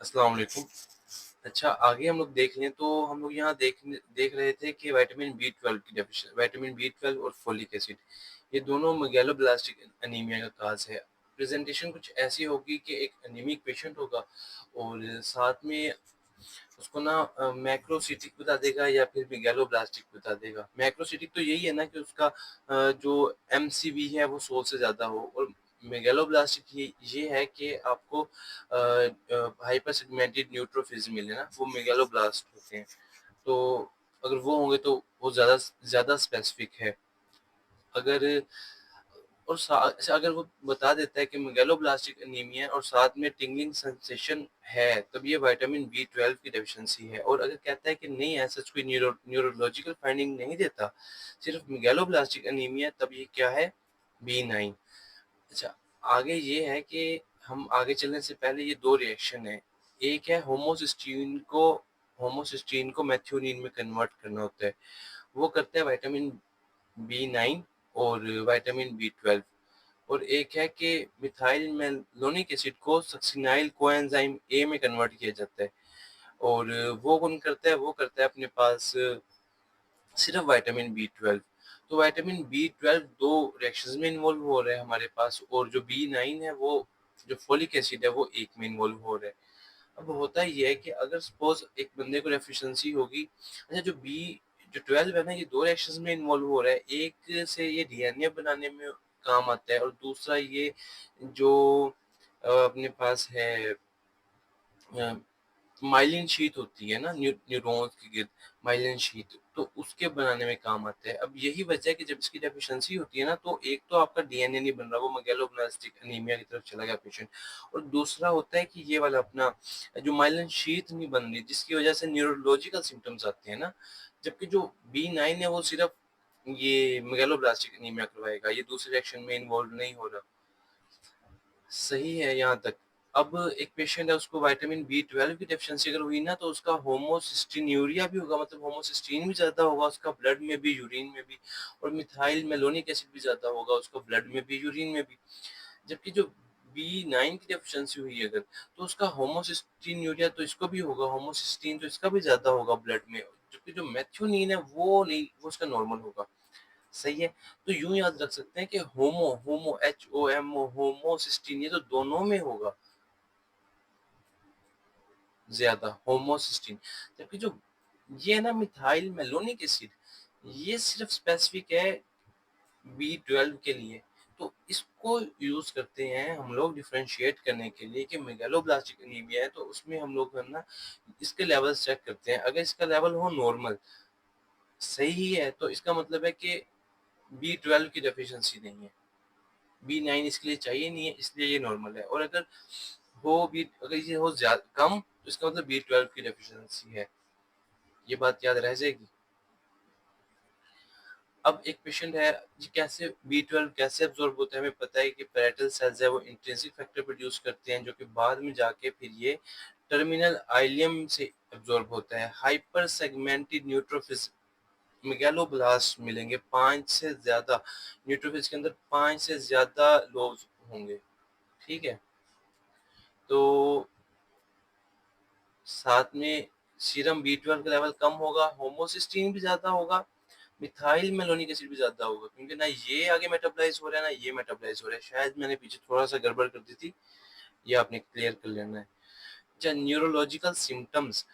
अस्सलाम वालेकुम। अच्छा, आगे हम लोग देख लें तो हम लोग यहाँ देख रहे थे कि विटामिन बी 12 की डेफिशिएंसी, विटामिन बी 12 और फोलिक एसिड, ये दोनों मेगालोब्लास्टिक एनीमिया का काज है। प्रेजेंटेशन कुछ ऐसी होगी कि एक एनीमिक पेशेंट होगा और साथ में उसको ना मैक्रोसिटिक बता देगा या फिर मेगालोब्लास्टिक बता देगा। मैक्रोसिटिक तो यही है ना कि उसका जो एमसीवी है वो 100 से ज़्यादा हो, और मेगालोब्लास्टिक ये है कि आपको हाइपर सेगमेंटेड न्यूट्रोफिल्स मिले ना, वो मेगालोब्लास्ट होते हैं। तो अगर वो होंगे तो वो ज़्यादा ज़्यादा स्पेसिफिक है। अगर और अच्छा, अगर वो बता देता है कि मेगालोब्लास्टिक एनीमिया और साथ में टिंगलिंग सेंसेशन है, तब ये विटामिन बी 12 की डेफिशिएंसी है। और अगर कहता है कि नहीं, ऐसा कोई न्यूरोलॉजिकल फाइंडिंग नहीं देता, सिर्फ मेगालोब्लास्टिक एनीमिया, तब ये क्या है? बी 9। अच्छा, आगे ये है कि हम आगे चलने से पहले ये दो रिएक्शन है। एक है होमोसिस्टीन को मेथियोनिन में कन्वर्ट करना होता है, वो करता है विटामिन बी 9 और विटामिन बी 12। और एक है कि मिथाइल मेलोनिक एसिड को सक्सिनाइल कोएंजाइम ए में कन्वर्ट किया जाता है, और वो कौन करता है? वो करता है अपने पास सिर्फ विटामिन बी 12। तो विटामिन बी 12 दो रिएक्शंस में इन्वॉल्व हो रहा है हमारे पास, और जो बी 9 है वो, जो फोलिक एसिड है, वो एक में इन्वॉल्व हो रहा है। अब होता ये है कि अगर सपोज एक बंदे को डेफिशिएंसी होगी, अच्छा, जो 12 है ना, ये दो रिएक्शंस में इन्वॉल्व हो रहा है। एक से ये डीएनए बनाने में काम आता है, और दूसरा ये जो अपने पास है माइलिन शीथ होती है ना, न्यूरॉन्स के गिर्द माइलिन शीथ, तो उसके बनाने में काम आता है। अब यही वजह है कि जब इसकी डेफिशिएंसी होती है ना, तो एक तो आपका डीएनए नहीं बन रहा, वो मेगालोब्लास्टिक एनीमिया की तरफ चला गया पेशेंट, और दूसरा होता है कि ये वाला अपना जो माइलिन शीथ नहीं बन रही, जिसकी वजह से न्यूरोलॉजिकल सिम्टम्स आते हैं ना। जबकि जो बी 9 है वो सिर्फ ये मेगालोब्लास्टिक एनीमिया करवाएगा, ये दूसरे रिएक्शन में इन्वॉल्व नहीं हो रहा। सही है यहाँ तक। अब एक पेशेंट है, उसको विटामिन बी 12 की डेफिशिएंसी अगर हुई ना, तो उसका होमोसिस्टिन्यूरिया भी होगा, मतलब होमोसिस्टीन भी ज़्यादा होगा उसका, ब्लड में भी, यूरिन में भी, और मिथाइल मेलोनिक एसिड भी ज़्यादा होगा उसका, ब्लड में भी, यूरिन में भी। जबकि जो बी 9 की डेफिशिएंसी हुई अगर, तो उसका होमोसिस्टिन्यूरिया तो इसको भी होगा, होमोसिस्टीन तो इसका भी ज़्यादा होगा ब्लड में। जबकि जो मेथियोनिन है वो नहीं, वो उसका नॉर्मल होगा। सही है। तो यूं याद रख सकते हैं कि होमो होमो HOMO होमोसिस्टीन, ये तो दोनों में होगा ज्यादा, होमोसिस्टीन। जबकि जो ये है ना मिथाइल मेलोनिक एसिड, ये सिर्फ स्पेसिफिक है बी 12 के लिए। तो इसको यूज करते हैं हम लोग डिफरेंशिएट करने के लिए कि मेगालोब्लास्टिक एनीमिया है, तो उसमें हम लोग है ना इसके लेवल्स चेक करते हैं। अगर इसका लेवल हो नॉर्मल, सही है, तो इसका मतलब है कि बी 12 की डेफिशिएंसी नहीं है, बी 9 इसके लिए चाहिए नहीं है, इसलिए ये नॉर्मल है। और अगर ये हो ज्यादा कम, तो इसका मतलब बी 12 की डेफिशिएंसी है। ये बात याद रह जाएगी। अब एक पेशेंट है जी, कैसे बी 12 कैसे एब्जॉर्ब होता है? हमें पता है कि पैरेटल सेल्स है वो इंट्रिंसिक फैक्टर प्रोड्यूस करते हैं, जो कि बाद में जाके फिर ये टर्मिनल आइलियम से एब्जॉर्ब होता है। हाइपर सेगमेंटेड न्यूट्रोफिल्स मेगालोब्लास्ट मिलेंगे, 5 से ज्यादा न्यूट्रोफिल्स के अंदर 5 से ज्यादा लोब्स होंगे। ठीक है। तो साथ में सीरम बी 12 का लेवल कम होगा, होमोसिस्टीन भी ज्यादा होगा, मिथाइल मेलोनिक एसिड भी ज्यादा होगा, क्योंकि ना ये आगे मेटाबोलाइज हो रहा है ना ये मेटाबोलाइज हो रहा है। शायद मैंने पीछे थोड़ा सा गड़बड़ कर दी थी, ये आपने क्लियर कर लेना है। अच्छा, न्यूरोलॉजिकल सिम्टम्स,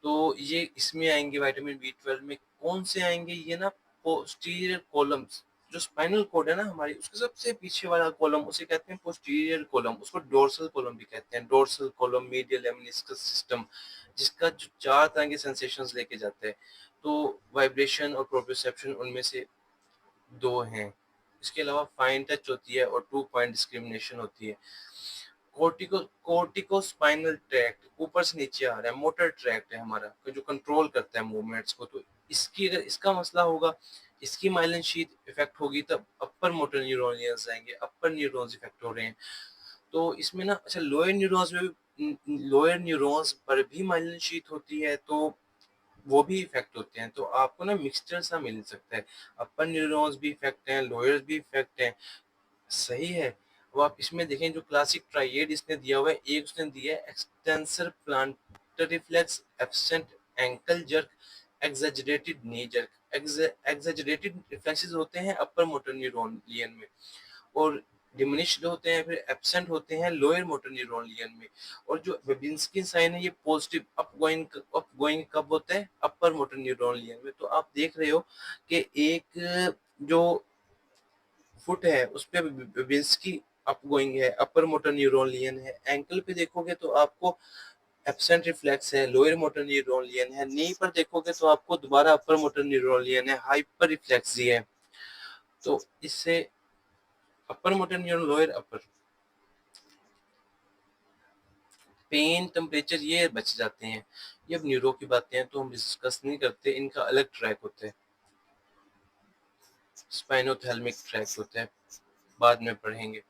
तो ये इसमें आएंगे विटामिन बी 12 में। कौन से आएंगे? ये ना पोस्टीरियर कॉलम्स, जो स्पाइनल कॉर्ड है ना हमारी, उसके सबसे पीछे वाला कॉलम, उसे कहते हैं पोस्टीरियर कॉलम, उसको डोर्सल कॉलम भी कहते हैं। डोर्सल कॉलम मीडियल लेमनिस्कस सिस्टम, जिसका जो 4 तरह के सेंसेशंस लेके जाता है, तो वाइब्रेशन और प्रोप्रियोसेप्शन उनमें से 2 हैं। इसके अलावा फाइन टच होती है और 2 पॉइंट डिस्क्रिमिनेशन होती है। कोर्टिकोस्पाइनल ट्रैक्ट ऊपर से नीचे आ रहा है, मोटर ट्रैक्ट है हमारा, जो कंट्रोल करता है मूवमेंट्स को। तो इसकी अगर इसका मसला होगा, इसकी माइलिन शीथ इफेक्ट होगी, तब अपर मोटर न्यूरॉन्स आएंगे, अपर न्यूरॉन्स इफेक्ट हो रहे हैं। तो इसमें ना, अच्छा, लोअर न्यूरॉन्स पर भी माइलिन शीथ होती है, तो वो भी इफेक्ट होते हैं। तो आपको ना मिक्सचर सा मिल सकता है, अपर न्यूरॉन्स भी इफेक्ट हैं, लोअर्स भी इफेक्ट हैं। सही है। अब आप इसमें देखें जो क्लासिक ट्राइएड इसने दिया हुआ है, एक उसने दिया है extensor plantar reflex, absent ankle jerk, exaggerated नी जर्क। एग्जैजरेटेड रिफ्लेक्सेस होते हैं अपर मोटर न्यूरॉन लियन में, और डिमिनिश्ड होते हैं, फिर एब्सेंट होते हैं लोअर मोटर न्यूरॉन लियन में। और जो बेबिंस्की साइन है ये पॉजिटिव अपगोइंग कब होता है? अपर मोटर न्यूरॉन लियन में। तो आप देख रहे हो कि एक जो फुट है उस पे बेबिंस्की अपगोइंग है, अपर मोटर न्यूरॉन लियन है। एंकल पे देखोगे तो आपको एब्सेंट रिफ्लेक्स है, लोअर मोटर न्यूरॉन लियन है। नी पर देखोगे तो आपको दोबारा अपर मोटर न्यूरॉन लियन है, हाइपर रिफ्लेक्सी है। तो इससे upper motor neuron, lower upper, pain, temperature ये बच जाते हैं। ये अब न्यूरो की बातें हैं तो हम डिस्कस नहीं करते, इनका अलग ट्रैक होता है, स्पाइनोथैलेमिक ट्रैक होता है, बाद में पढ़ेंगे।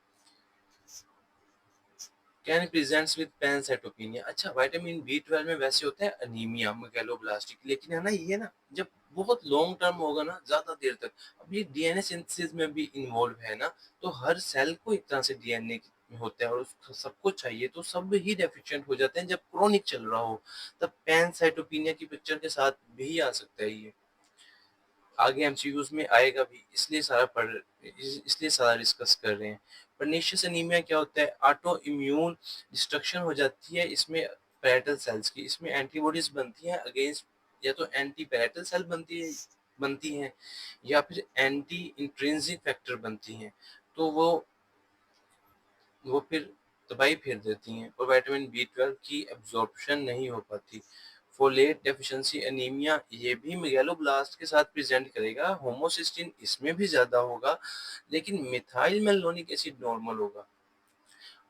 Can presents with pancytopenia. अच्छा, विटामिन बी 12 में वैसे होता है अनीमिया, मेगालोब्लास्टिक, लेकिन है ना ये ना जब बहुत लॉन्ग टर्म होगा ना, ज्यादा देर तक, अब ये डीएनए सिंथेसिस में भी इन्वॉल्व है ना, तो हर सेल को एक तरह से डीएनए होता है और उसको सबको चाहिए, तो सब ही डेफिशिएंट हो जाते हैं जब क्रोनिक चल रहा हो, तब पैनसाइटोपेनिया की पिक्चर के साथ भी आ सकता है। ये आगे एमसीक्यूज में आएगा भी, इसलिए सारा डिस्कस कर रहे हैं। पर्नीशियस एनीमिया क्या होता है? ऑटो इम्यून डिस्ट्रक्शन हो जाती है इसमें पैरेटल सेल्स की, इसमें एंटीबॉडीज बनती हैं अगेंस्ट, या तो एंटी पैरेटल सेल बनती हैं या फिर एंटी इंट्रिंसिक फैक्टर बनती हैं, तो वो फिर तबाही फेर देती हैं और विटामिन बी 12 की एब्जॉर्प्शन नहीं हो पाती। फोलेट डेफिशिएंसी एनीमिया ये भी मेगालोब्लास्ट के साथ प्रेजेंट करेगा, होमोसिस्टिन इसमें भी ज्यादा होगा, लेकिन मिथाइल मेलनोनिक एसिड नॉर्मल होगा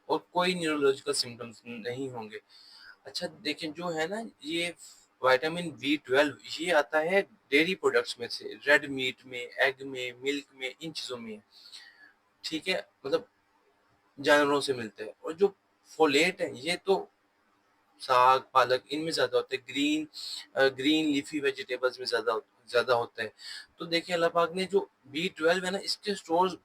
और कोई न्यूरोलॉजिकल सिम्टम्स नहीं होंगे। अच्छा देखिए, जो है ना ये विटामिन बी 12 ये आता है डेयरी प्रोडक्ट्स में से, रेड मीट में, एग में, मिल्क में, इन चीजों में, ठीक है, मतलब जानवरों से मिलते हैं। और जो फोलेट है ये तो साग, पालक, इनमें ज्यादा होता है, ग्रीन लीफी वेजिटेबल्स में ज्यादा होता है। तो देखिए अल्लाह पाक ने जो बी 12 है ना, इसके स्टोर्स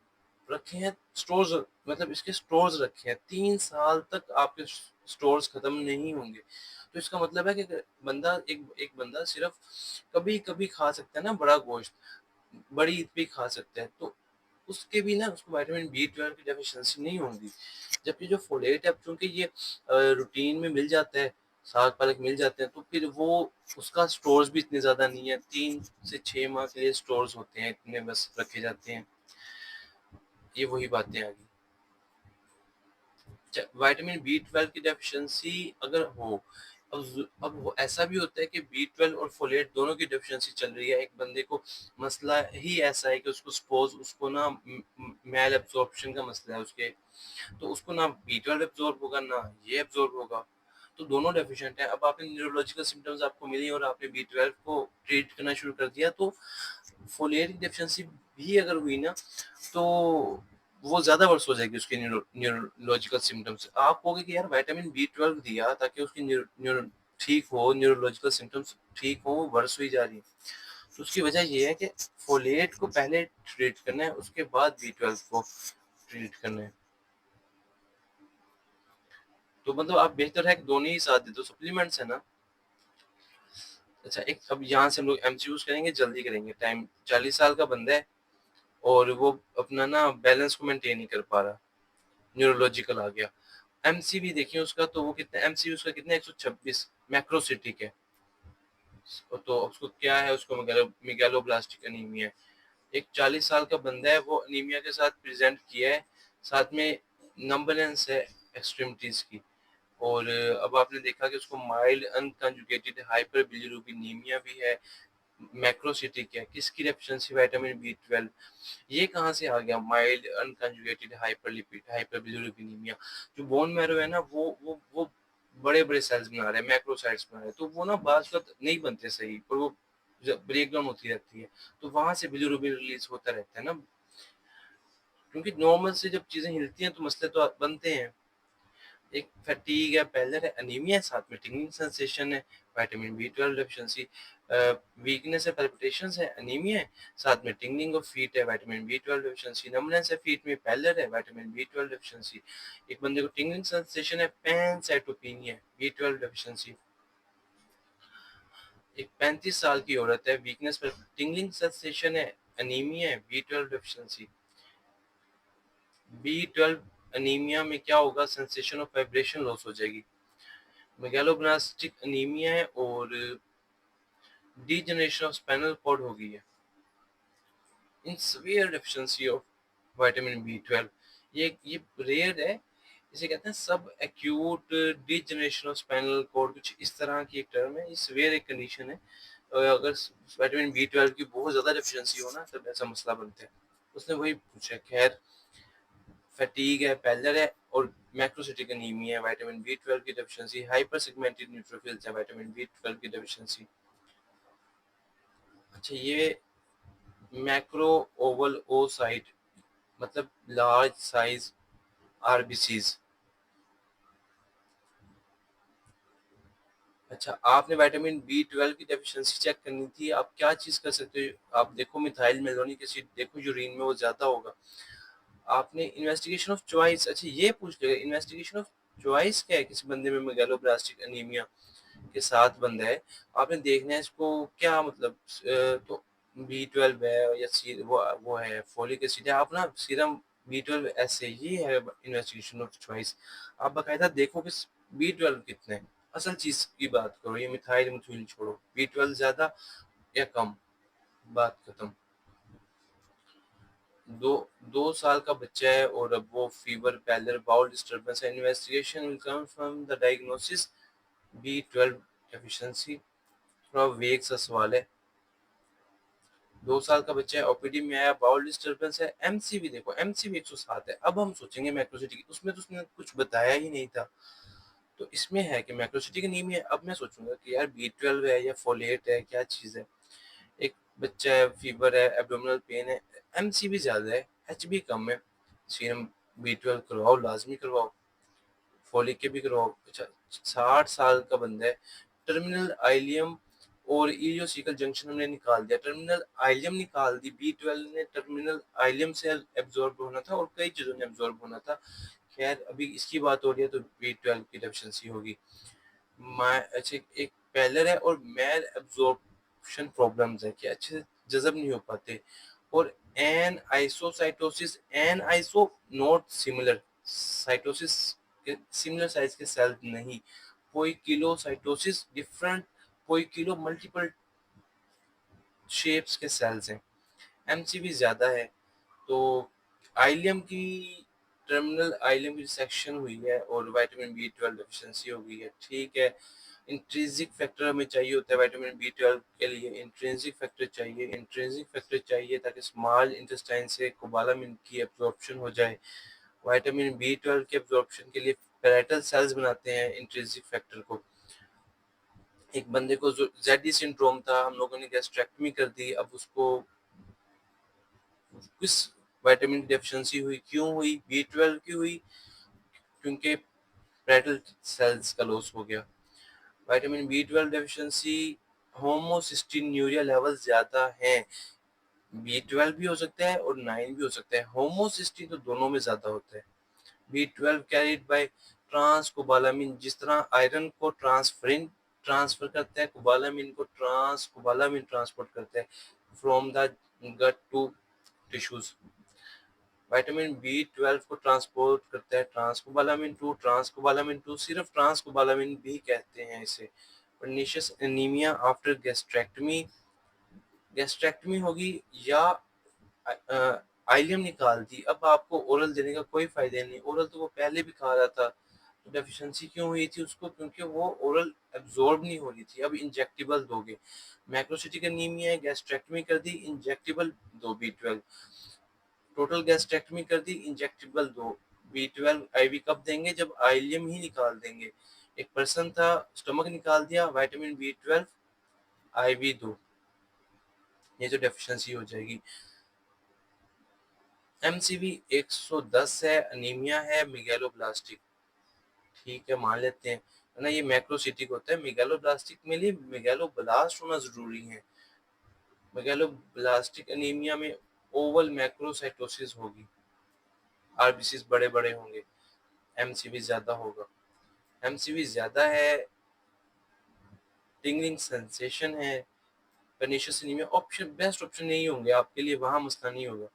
रखे हैं, स्टोर्स मतलब इसके स्टोर्स रखे हैं, 3 साल तक आपके स्टोर्स खत्म नहीं होंगे। तो इसका मतलब है कि बंदा एक बंदा सिर्फ कभी कभी खा सकता है ना बड़ा गोश्त, बड़ी ईद पे खा सकता है, तो उसके भी ना उसको विटामिन बी 12 की डेफिशिएंसी नहीं होगी। जबकि जो फोलेट है, चूंकि ये रूटीन में मिल जाता है, साग पालक मिल जाते हैं, तो फिर वो उसका स्टोर्स भी इतने ज्यादा नहीं है, 3 से 6 माह के लिए स्टोर्स होते हैं, इतने बस रखे जाते हैं। ये वही बातें आ गई। विटामिन बी 12 की डेफिशिएंसी अगर हो, अब वो ऐसा भी होता है कि बी 12 और फोलेट दोनों की डेफिशिएंसी चल रही है, एक बंदे को मसला ही ऐसा है कि उसको ना मैल एब्जॉर्प्शन का मसला है उसके, तो उसको ना बी 12 एब्जॉर्ब होगा ना ये एब्जॉर्ब होगा, तो दोनों डेफिशिएंट है। अब आपने न्यूरोलॉजिकल सिम्टम्स आपको मिली और आपने बी 12 को ट्रीट करना शुरू कर दिया, तो फोलेट की डेफिशिएंसी भी अगर हुई ना, तो वो ज्यादा वर्ष हो जाएगी उसके न्यूरोलॉजिकल सिम्टम्स। आप कहोगे कि यार विटामिन बी 12 दिया ताकि उसकी ठीक हो, न्यूरोलॉजिकल सिम्टम्स ठीक हो, वो वर्ष हुई जा रही है। तो उसकी वजह ये है कि फोलेट को पहले ट्रीट करना है, उसके बाद बी 12 को ट्रीट करना है। तो मतलब आप बेहतर है कि दोनों ही साथ दे दो, सप्लीमेंट्स है ना। अच्छा, एक अब यहाँ से हम लोग एमसीक्यूज करेंगे, जल्दी करेंगे, टाइम 40 साल का बंदा है और वो अपना ना बैलेंस को मेंटेन नहीं कर पा रहा, न्यूरोलॉजिकल आ गया। एमसीवी देखिए उसका, तो वो कितना एमसीवी उसका कितना 126 मैक्रोसिटिक है, तो उसको क्या है, उसको मेगालोब्लास्टिक एनीमिया है। एक 40 साल का बंदा है, वो अनीमिया के साथ प्रेजेंट किया है, साथ में नंबनेंस है एक्सट्रीमिटीज की। और अब आपने देखा कि उसको माइल्ड अनकंजुगेटेड हाइपर बिलिरुबिनीमिया भी है, मैक्रोसिटिक है, किसकी डेफिशिएंसी? Vitamin B 12। ये कहाँ से आ गया माइल्ड अनकंजुगेटेड हाइपरलिपिड हाइपर बिलिरुबिनीमिया? जो बोन मैरो है ना, वो बड़े बड़े सेल्स बना रहे हैं, मैक्रोसाइट्स बना रहे हैं, तो वो ना बाज का नहीं बनते सही, और वो ब्रेक डाउन होती रहती है, तो वहां से बिलिरुबिन रिलीज होता रहता है ना, क्योंकि नॉर्मल से जब चीजें हिलती हैं तो मसले तो बनते हैं। एक फैटीग है, पैलर है, एनीमिया है, साथ में टिंगलिंग सेंसेशन है, विटामिन बी 12 डेफिशिएंसी, वीकनेस है, पैल्पिटेशंस है, एनीमिया है, साथ में टिंगलिंग ऑफ फीट है, विटामिन बी 12 डेफिशिएंसी, नमनेस है फीट में, पैलर है, विटामिन बी 12 डेफिशिएंसी। एक बंदे को टिंगलिंग सेंसेशन है, पैनसाइटोपेनिया है, बी 12 डेफिशिएंसी। एक 35 साल की औरत है, वीकनेस पर टिंगलिंग सेंसेशन है, एनीमिया है, बी 12 डेफिशिएंसी। बी 12 एनीमिया में क्या होगा, सेंसेशन ऑफ वाइब्रेशन लॉस हो जाएगी, मेगालोब्लास्टिक एनीमिया है और डीजनरेशन ऑफ स्पाइनल कॉर्ड हो गई है। In severe deficiency of vitamin B 12, ये रेयर है, इसे कहते हैं subacute degeneration of spinal cord, कुछ इस तरह की एक टर्म है, ये सीवियर एक कंडीशन है। अगर विटामिन बी 12 की बहुत ज़्यादा डेफिशिएंसी हो ना, तब ऐसा मसला बनता है। उसने वही पूछा, खैर फैटीग है, पैलर है और मैक्रोसिटिक एनीमिया है, विटामिन बी 12 की डेफिशिएंसी, हाइपर सेगमेंटेड न्यूट्रोफिल्स है, विटामिन बी 12 की डेफिशिएंसी। अच्छा, ये मैक्रो ओवल ओसाइट मतलब लार्ज साइज आरबीसीज। अच्छा, आपने विटामिन बी 12 की डेफिशिएंसी चेक करनी थी, आप क्या चीज़ कर सकते हो, आप देखो मिथाइल मेलोनिक एसिड देखो यूरिन में वो ज़्यादा होगा। आपने इन्वेस्टिगेशन ऑफ चॉइस, अच्छा ये पूछ लेगा इन्वेस्टिगेशन ऑफ चॉइस क्या है, किसी बंदे में मेगालोब्लास्टिक एनीमिया के साथ बंदा है, आपने देखना है इसको क्या मतलब, तो बी 12 है या वो है फोलिक एसिड है, आप ना सीरम बी 12 ऐसे ही है, इन्वेस्टिगेशन ऑफ चॉइस। आप बाकायदा देखो कि बी 12 कितने हैं, असल चीज की बात करो, ये मिथाइल मिथुइल छोड़ो, बी 12 ज्यादा या कम, बात खत्म। दो 2 साल का बच्चा है और अब वो फीवर, पैलर, बाउल डिस्टर्बेंस है, investigation will come from the diagnosis B 12 deficiency. थोड़ा वेग सा सवाल है। 2 साल का बच्चा है, ओपीडी में आया, बाउल डिस्टर्बेंस है, एमसीवी देखो, एमसीवी 107 है। अब हम सोचेंगे मैक्रोसिटी की, उसमें तो उसने कुछ बताया ही नहीं था, तो इसमें है कि मैक्रोसिटी की नीम है। अब मैं सोचूंगा कि यार बी 12 है या फोलेट है, क्या चीज़ है। एक बच्चा है, फीवर है, एब्डोमिनल पेन है, एमसीवी ज़्यादा है, एचबी कम है, सीरम बी 12 करवाओ, लाजमी करवाओ, फोलिक के भी करवाओ। अच्छा, 60 साल का बंदा है, टर्मिनल आइलियम और इलियोसिकल जंक्शन हमने निकाल दिया, टर्मिनल आइलियम निकाल दी, बी 12 ने टर्मिनल आइलियम से एब्जॉर्ब होना था और कई चीज़ों ने एब्जॉर्ब होना था। खैर अभी इसकी बात हो रही है तो बी 12 की डेफिशिएंसी होगी। अच्छा, एक पैलर है और मेल एब्जॉर्प्शन प्रॉब्लम्स है कि अच्छे से जज़ब नहीं हो पाते, और anisocytosis, aniso not similar cytosis के सिमिलर साइज के सेल नहीं, poikilocytosis different, poikilo multiple shapes के सेल्स हैं, एमसीवी ज़्यादा है। तो आइलियम की, टर्मिनल आइलियम की सेक्शन हुई है और विटामिन बी 12 डेफिशिएंसी हो गई है, ठीक है। इंट्रिंसिक फैक्टर हमें चाहिए होता है विटामिन बी 12 के लिए, इंट्रिंसिक फैक्टर चाहिए, इंट्रिंसिक फैक्टर चाहिए ताकि स्मॉल इंटेस्टाइन से कोबालामिन की एब्जॉर्प्शन हो जाए। विटामिन बी 12 के एब्जॉर्प्शन के लिए पैरेटल सेल्स बनाते हैं इंट्रिंसिक फैक्टर को। एक बंदे को जो जेडी सिंड्रोम था, हम लोगों ने गैस्ट्रेक्टमी कर दी, अब उसको किस विटामिन की डेफिशिएंसी हुई, क्यों हुई, बी 12 की हुई, क्योंकि पैरेटल सेल्स का लॉस हो गया। विटामिन बी 12 डेफिशिएंसी, होमोसिस्टिन्यूरिया लेवल ज्यादा है, बी 12 भी हो सकता है और 9 भी हो सकता है, होमोसिस्टिन तो दोनों में ज्यादा होता है। बी 12 कैरिड बाय ट्रांसकोबालामिन, जिस तरह आयरन को ट्रांसफरिन ट्रांसफर करता है, कोबालामिन को ट्रांसकोबालामिन ट्रांसपोर्ट करता है from the gut to tissues. Vitamin B 12 को ट्रांसपोर्ट करता है ट्रांसकोबालामिन टू, सिर्फ ट्रांसकोबालामिन भी कहते हैं इसे। Pernicious anaemia after gastrectomy, gastrectomy होगी या आइलियम निकाल दी, अब आपको ओरल देने का कोई फायदा नहीं, ओरल तो वो पहले भी खा रहा था, तो डेफिशिएंसी क्यों हुई थी उसको, क्योंकि वो ओरल एब्जॉर्ब नहीं हो रही थी, अब इंजेक्टेबल दोगे। मैक्रोसिटिक एनीमिया है, गैस्ट्रेक्टमी कर दी, इंजेक्टेबल दो बी 12, टोटल गैस्ट्रेक्टमी कर दी, इंजेक्टेबल दो बी 12 आईवी कब देंगे, जब आइलियम ही निकाल देंगे। एक पर्सन था, स्टमक निकाल दिया, विटामिन बी 12 आईवी दो, ये जो डेफिशिएंसी हो जाएगी। एमसीवी 110 है, अनीमिया है, मेगालोब्लास्टिक, ठीक है, मान लेते हैं, है ना? ये मैक्रोसिटिक होता है। मेगालोब्लास्टिक में लिए मेगालोब्लास्ट होना ज़रूरी है। मेगालोब्लास्टिक एनीमिया में ओवल मैक्रोसाइटोसिस होगी, आरबीसीज बड़े-बड़े होंगे, एमसीवी ज़्यादा होगा। एमसीवी ज़्यादा है, टिंगलिंग सेंसेशन है, pernicious anaemia option best option नहीं होंगे आपके लिए, वहाँ मसला नहीं होगा।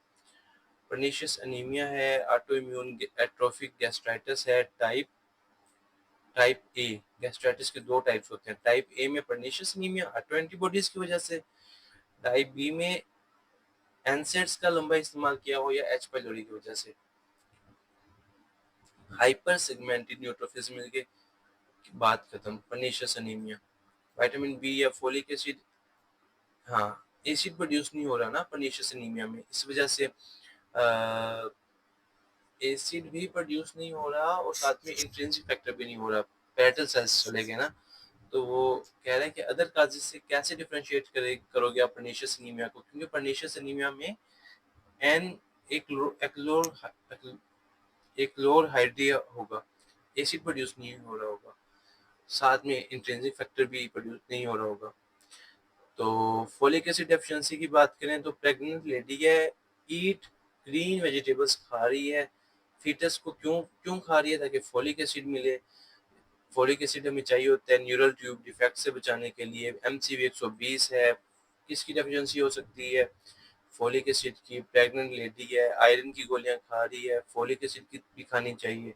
पर्नीशियस एनीमिया है, ऑटो इम्यून एट्रोफिक गैस्ट्राइटिस है, टाइप ए। गैस्ट्राइटिस के 2 टाइप्स होते हैं। टाइप ए में पर्नीशियस एनीमिया ऑटो एंटीबॉडीज की वजह से, टाइप बी में एनसेड्स का लंबा इस्तेमाल किया हो या एच पाइलोरी की वजह से। हाइपर सेगमेंटेड न्यूट्रोफिल्स मिल के बात खत्म। पर्नीशियस एनीमिया, विटामिन बी या फोलिक एसिड, हाँ, एसिड प्रोड्यूस नहीं हो रहा ना पर्नीशियस एनीमिया में, इस वजह से एसिड भी प्रोड्यूस नहीं हो रहा और साथ में इंट्रिंसिक फैक्टर भी नहीं हो रहा। पैरेटल सेल्स चले गए ना, तो वो कह रहे हैं कि अदर काजेस से कैसे डिफरेंशिएट करोगे आप पर्नीशियस एनीमिया को, क्योंकि पर्नीशियस एनीमिया में एन एक्लोर हाइड्रिया होगा, एसिड प्रोड्यूस नहीं हो रहा होगा, साथ में इंट्रिंसिक फैक्टर भी प्रोड्यूस नहीं हो रहा होगा। तो फोलिक एसिड डेफिशिएंसी की बात करें तो प्रेग्नेंट लेडी है, ईट ग्रीन वेजिटेबल्स खा रही है, फीटस को क्यों क्यों खा रही है, ताकि फोलिक एसिड मिले। फोलिक एसिड हमें चाहिए होता है न्यूरल ट्यूब डिफेक्ट से बचाने के लिए। एमसीवी 120 है, किसकी डेफिशिएंसी हो सकती है, फोलिक एसिड की। प्रेग्नेंट लेडी है, आयरन की गोलियां खा रही है, फोलिक एसिड की भी खानी चाहिए।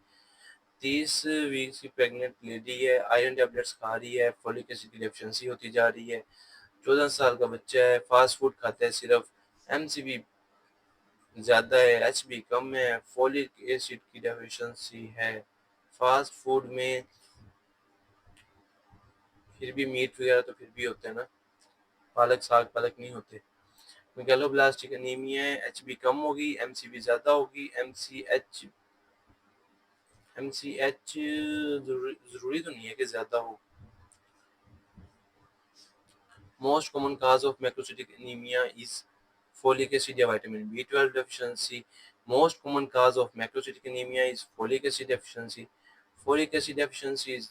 30 वीक की प्रेग्नेंट लेडी है, आयरन टैबलेट्स खा रही है, फोलिक एसिड की डेफिशिएंसी होती जा रही है। 14 साल का बच्चा है, फास्ट फूड खाता है सिर्फ, एमसीवी ज़्यादा है, एचबी कम है, फोलिक एसिड की डेफिशिएंसी है। फास्ट फूड में फिर भी मीट वगैरह तो फिर भी होते हैं ना, पालक साग पालक नहीं होते। मेगालोब्लास्टिक एनीमिया है, एचबी कम होगी, एमसीवी ज़्यादा होगी। एमसीएच ज़रूरी तो नहीं है कि ज़्यादा हो। Most common cause of macrocytic anemia is folic acid या vitamin B12 deficiency. Most common cause of macrocytic anemia is folic acid deficiency. Folic acid deficiency is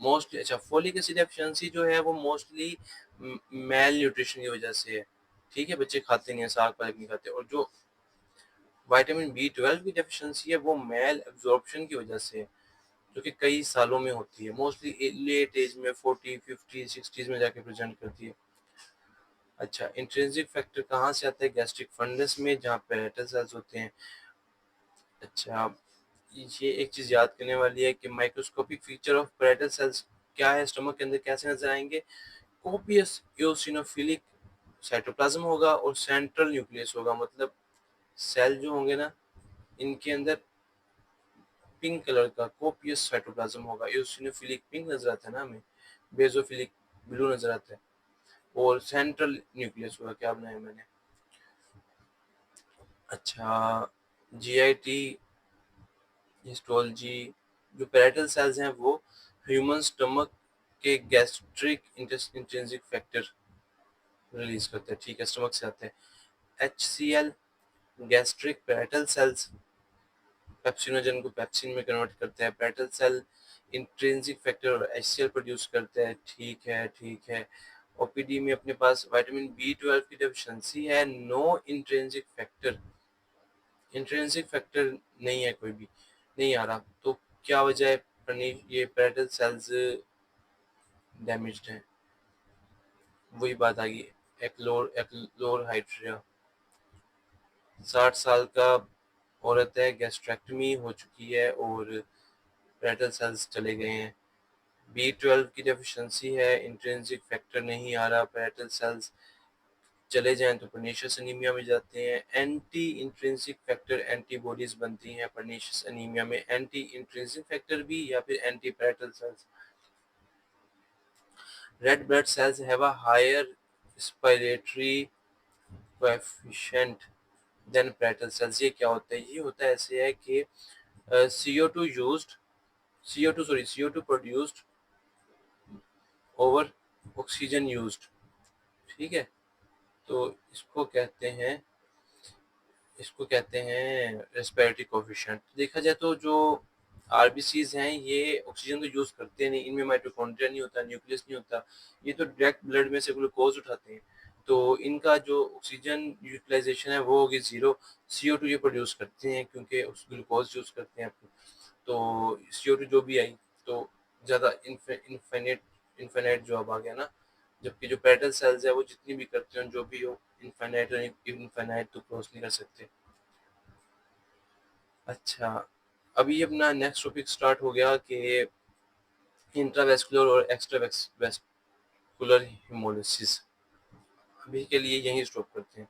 mostly, अच्छा, फोलिक एसिड डेफिशिएंसी जो है वो मोस्टली मेल न्यूट्रिशन की वजह से है। ठीक है, बच्चे खाते नहीं है, साग पालक नहीं खाते। और जो विटामिन B12 की डेफिशिएंसी है वो मेल एब्जॉर्प्शन की वजह से है, जो कि कई सालों में होती है, मोस्टली लेट एज में 40, 50, 60 में जाके प्रेजेंट करती है। अच्छा, इंट्रिंसिक फैक्टर कहाँ से आता है, गैस्ट्रिक फंडस में, जहाँ पैरेटल सेल्स होते हैं। अच्छा, ये एक चीज़ याद करने वाली है कि microscopic feature of parietal cells क्या है, स्टमक के अंदर कैसे नजर आएंगे। कोपियस इओसिनोफिलिक साइटोप्लाज्म होगा और सेंट्रल न्यूक्लियस होगा, मतलब सेल जो होंगे ना, इनके अंदर पिंक कलर का कोपियस साइटोप्लाज्म होगा। इओसिनोफिलिक पिंक नजर आता है ना हमें, बेजोफिलिक ब्लू नजर आता है, और सेंट्रल न्यूक्लियस होगा। क्या बनाया मैंने, अच्छा, जीआईटी हिस्टोलॉजी। जो पैरेटल सेल्स हैं वो ह्यूमन स्टमक के गैस्ट्रिक इंट्रिंसिक फैक्टर रिलीज करते हैं। ठीक है, स्टमक से आते हैं। HCl gastric parietal cells pepsinogen को पेप्सिन में कन्वर्ट करते हैं। पैरेटल सेल इंट्रिंसिक फैक्टर और HCl प्रोड्यूस करते हैं। ठीक है, ठीक है। ओपीडी में अपने पास विटामिन B12 की डेफिशिएंसी है, no intrinsic factor, intrinsic factor नहीं है, कोई भी नहीं आ रहा। तो क्या वजह है, ये पैरेटल सेल्स डैमेज्ड हैं, वही बात आ गई, एक्लोर हाइड्रिया। 60 साल का औरत है, गैस्ट्रेक्टमी हो चुकी है और पैरेटल सेल्स चले गए हैं। B12 की डेफिशिएंसी है, इंट्रिंसिक फैक्टर नहीं आ रहा, पैरेटल सेल्स चले जाएं तो पर्नीशियस एनीमिया में जाते हैं। एंटी इंट्रिंसिक फैक्टर एंटीबॉडीज बनती हैं पर्नीशियस एनीमिया में, एंटी इंट्रिंसिक फैक्टर भी या फिर anti parietal cells. Red blood cells have a higher respiratory coefficient than parietal cells. ये क्या होता है, ये होता है ऐसे है कि CO2 used, CO2 produced over oxygen used. ठीक है, तो इसको कहते हैं रेस्पिरेटरी कोएफिशिएंट। देखा जाए तो जो आरबीसीज़ हैं, ये ऑक्सीजन तो यूज़ करते नहीं, इनमें माइटोकॉन्ड्रिया नहीं होता, न्यूक्लियस नहीं होता, ये तो डायरेक्ट ब्लड में से ग्लूकोज़ उठाते हैं। तो इनका जो ऑक्सीजन यूटिलाइज़ेशन है वो होगी ज़ीरो, CO2 ये प्रोड्यूस करते हैं क्योंकि उस ग्लूकोज़ यूज़ करते हैं अपने। तो CO2 जो भी आई, तो ज़्यादा इनफ़ाइनाइट इनफ़ाइनाइट जो अब आ गया ना, जबकि जो पैरेटल सेल्स है वो जितनी भी करते हों, जो भी हो, इनफ़ाइनाइट और इनफ़ाइनाइट तो क्रॉस नहीं कर सकते। अच्छा, अभी अपना नेक्स्ट टॉपिक स्टार्ट हो गया कि इंट्रावेस्कुलर और एक्स्ट्रा वेस्कुलर हेमोलिसिस। अभी के लिए यहीं स्टॉप करते हैं।